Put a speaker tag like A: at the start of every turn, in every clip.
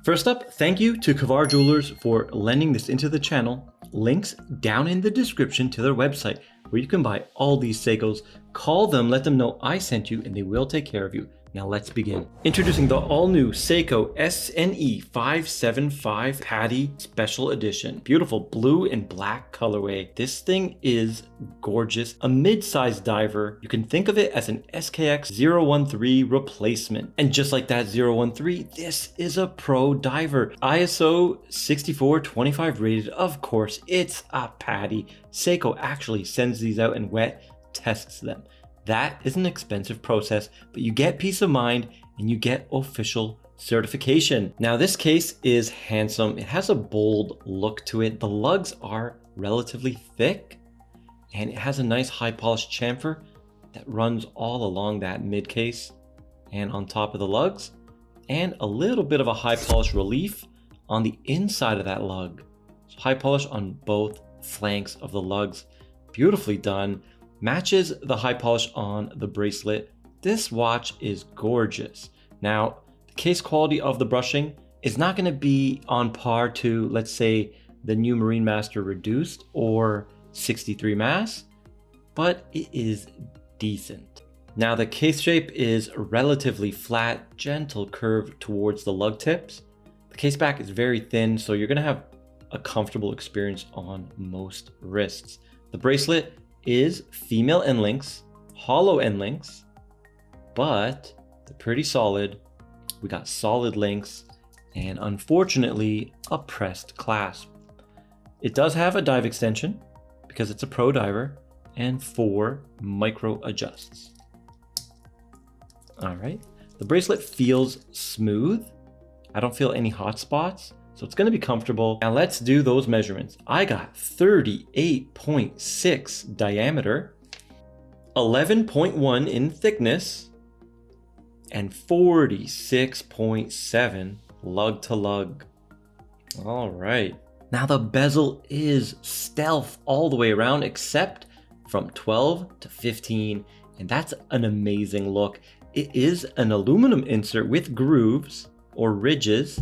A: First up, thank you to Kavar Jewelers for lending this into the channel. Links down in the description to their website where you can buy all these Seikos. Call them, let them know I sent you, and they will take care of you. Now let's begin. Introducing the all-new Seiko SNE 575 Patty Special Edition. Beautiful blue and black colorway. This thing is gorgeous. A mid-sized diver. You can think of it as an SKX 013 replacement. And just like that 013, this is a pro diver. ISO 6425 rated, of course. It's a Patty. Seiko actually sends these out and wet tests them. That is an expensive process, but you get peace of mind and you get official certification. Now this case is handsome. It has a bold look to it. The lugs are relatively thick and it has a nice high polished chamfer that runs all along that mid case and on top of the lugs, and a little bit of a high polish relief on the inside of that lug. So high polish on both flanks of the lugs. Beautifully done. Matches the high polish on the bracelet. This watch is gorgeous. Now, the case quality of the brushing is not going to be on par to, let's say, the new Marine Master Reduced or 63 Mass, but it is decent. Now, the case shape is relatively flat, gentle curve towards the lug tips. The case back is very thin, so you're going to have a comfortable experience on most wrists. The bracelet is female end links, hollow end links, but they're pretty solid. We got solid links and unfortunately a pressed clasp. It does have a dive extension because it's a pro diver and 4 micro adjusts. All right, the bracelet feels smooth. I don't feel any hot spots. So it's going to be comfortable. Now let's do those measurements. I got 38.6 diameter, 11.1 in thickness, and 46.7 lug to lug. All right. Now the bezel is stealth all the way around except from 12 to 15, and that's an amazing look. It is an aluminum insert with grooves or ridges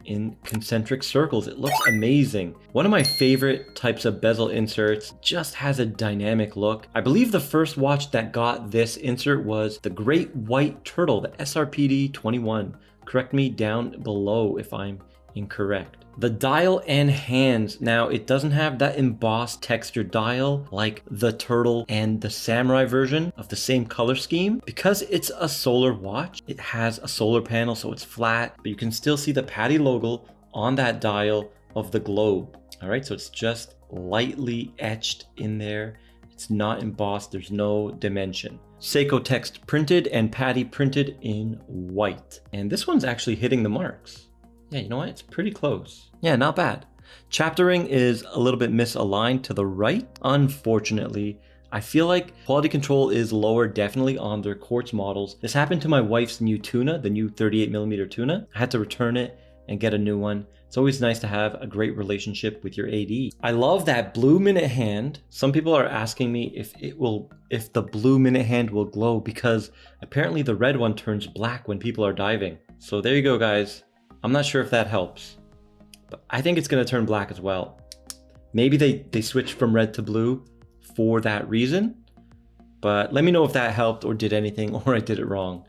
A: in concentric circles. It looks amazing. One of my favorite types of bezel inserts, just has a dynamic look. I believe the first watch that got this insert was the Great White Turtle, the SRPD 21. Correct me down below if I'm incorrect. The dial and hands. Now it doesn't have that embossed textured dial like the Turtle and the Samurai version of the same color scheme. Because it's a solar watch, it has a solar panel, so it's flat, but you can still see the Patty logo on that dial of the globe. All right, so it's just lightly etched in there. It's not embossed, there's no dimension. Seiko text printed and Patty printed in white. And this one's actually hitting the marks. Yeah, you know what? It's pretty close. Yeah, not bad. Chaptering is a little bit misaligned to the right. Unfortunately, I feel like quality control is lower definitely on their quartz models. This happened to my wife's new tuna, the new 38mm tuna. I had to return it and get a new one. It's always nice to have a great relationship with your AD. I love that blue minute hand. Some people are asking me if the blue minute hand will glow because apparently the red one turns black when people are diving. So there you go, guys. I'm not sure if that helps, but I think it's going to turn black as well. Maybe they switched from red to blue for that reason, but let me know if that helped or did anything or I did it wrong.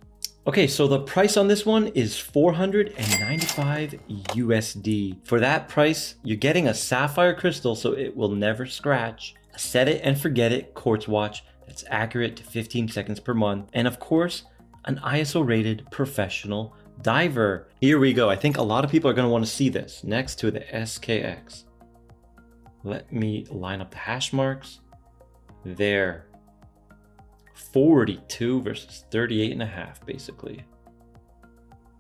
A: Okay, so the price on this one is $495 USD. For that price, you're getting a sapphire crystal so it will never scratch, a set it and forget it quartz watch that's accurate to 15 seconds per month, and of course, an ISO rated professional diver. Here we go. I think a lot of people are going to want to see this next to the SKX. Let me line up the hash marks. There. 42 versus 38.5 basically.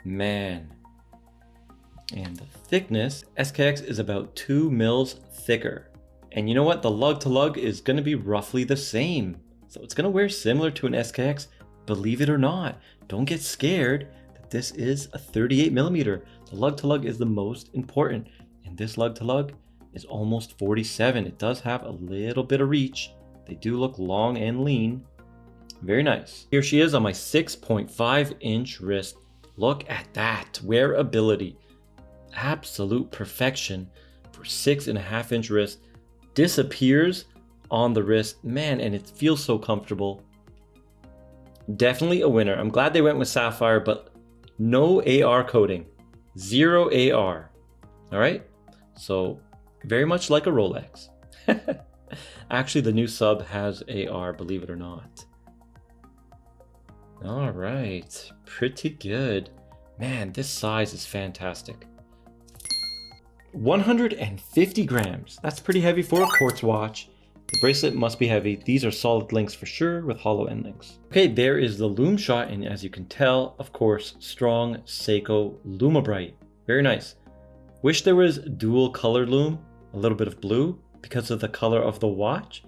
A: Man. And the thickness, SKX is about 2 mils thicker. And you know what? The lug to lug is going to be roughly the same. So it's going to wear similar to an SKX, believe it or not. Don't get scared. This is a 38mm. The lug to lug is the most important, and this lug to lug is almost 47. It does have a little bit of reach. They do look long and lean. Very nice. Here she is on my 6.5 inch wrist. Look at that wearability. Absolute perfection for 6.5-inch wrist. Disappears on the wrist, man, and it feels so comfortable. Definitely a winner. I'm glad they went with sapphire, but no AR coating, 0 AR. All right, so very much like a Rolex. Actually, the new sub has AR, believe it or not. All right, pretty good. Man, this size is fantastic. 150 grams. That's pretty heavy for a quartz watch. The bracelet must be heavy. These are solid links for sure with hollow end links. Okay, there is the lume shot, and as you can tell, of course, strong Seiko Lumabrite. Very nice. Wish there was dual color lume, a little bit of blue because of the color of the watch,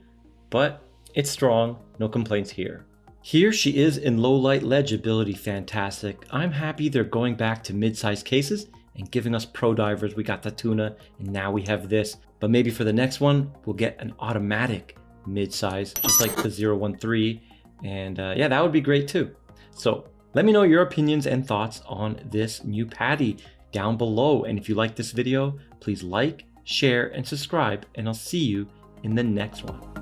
A: but it's strong, no complaints here. Here she is in low light legibility, fantastic. I'm happy they're going back to mid-size cases and giving us pro divers. We got the Tuna and now we have this, but maybe for the next one, we'll get an automatic mid-size, just like the 013. And yeah, that would be great too. So let me know your opinions and thoughts on this new Patty down below. And if you like this video, please like, share, and subscribe, and I'll see you in the next one.